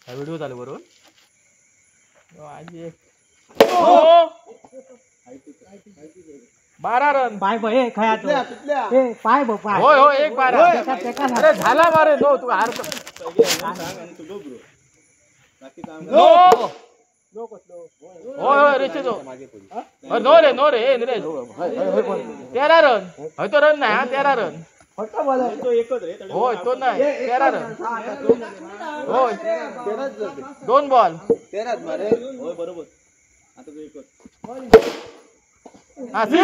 हा व्हिडिओ चालू करून आज 12 रन पाय बघ पाय बघ पाय होय होय 1-12 अरे झाला मारे नो तू हार नो होय होय रेचे जो नो रे निलेश 13 रन होय तो रन नाही 13 रन होय तो नाही 13 रन होय 2 बॉल 13 मारे होय बरोबर आता तू एकच हा 6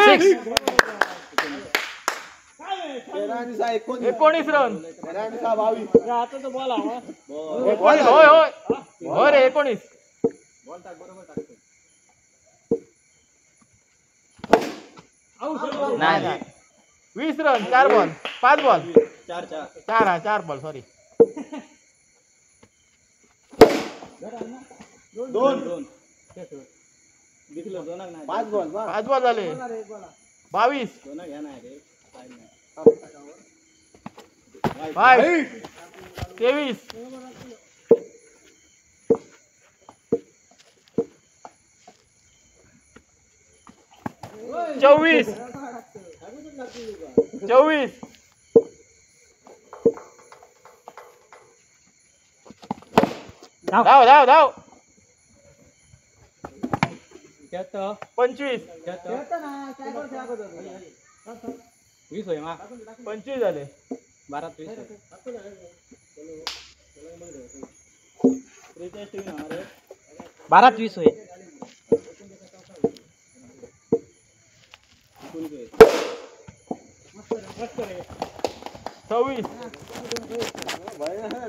19 रन आता तो बॉल होय होय होय रे 19 बॉल टाक बरोबर टाकतो नाही 20 run 4 ball 5 ball 4 ball sorry 2 दिखलं 2 नाही 5 बॉल झाले 22 2 घ्या नाही रे 5 23 24 धाव 25 20 होय मा 25 झाले 12 20 12-20 होय 26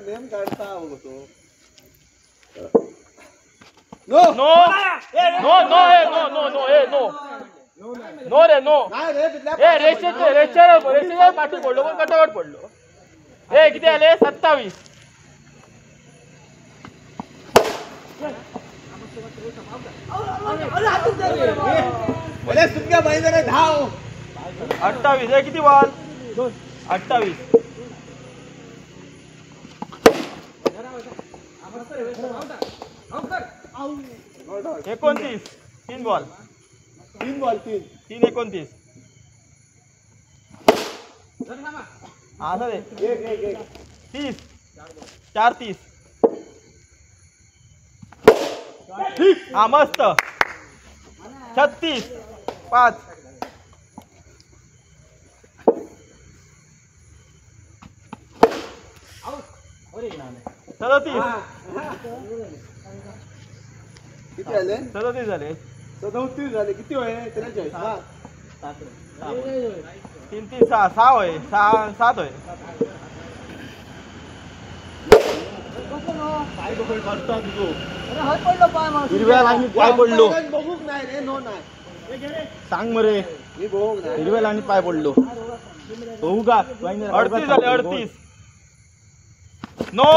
नेम काढता होतो नो रे नो ए रेषेच्या पाठी पडलो पण कटावर पडलो ए किती आले 27 धाव 28 ए किती बॉल 28 29 3 बॉल 3 29 असं दे 30 4 30 हा मस्त 36 5 37 किती आले 37 झाले 37 झाले किती होय 43 हा 3 3 6 होय 7 होय काय बघ करता तुझो हिरव्या लाईनी पाय पडलो बघूक नाही रे नो नाही सांग मरे मी बघूक नाही हिरव्या लाईनी पाय पडलो होऊ का 38 झाले 38 नो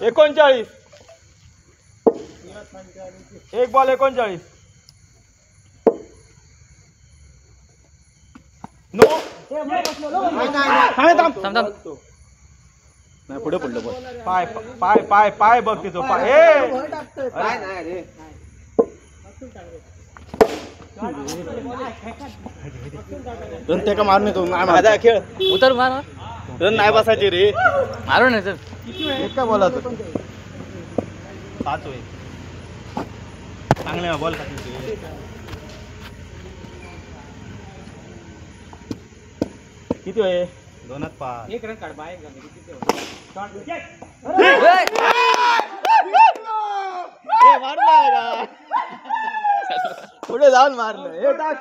39 1 बॉल 39 नो नाही पुढे पडलो बॉल पाय पाय पाय पाय बघ तिथं पाय ए नाही रे रन ते का मारून येतो माझा खेळ उतर मार रन नाही बसायचे रे मारू नाही सर एक का बॉल 5 होय चांगले बॉल खाते किती होय 2-5 एक रन काढ बाय पुढे जाऊन मारलं हे टाक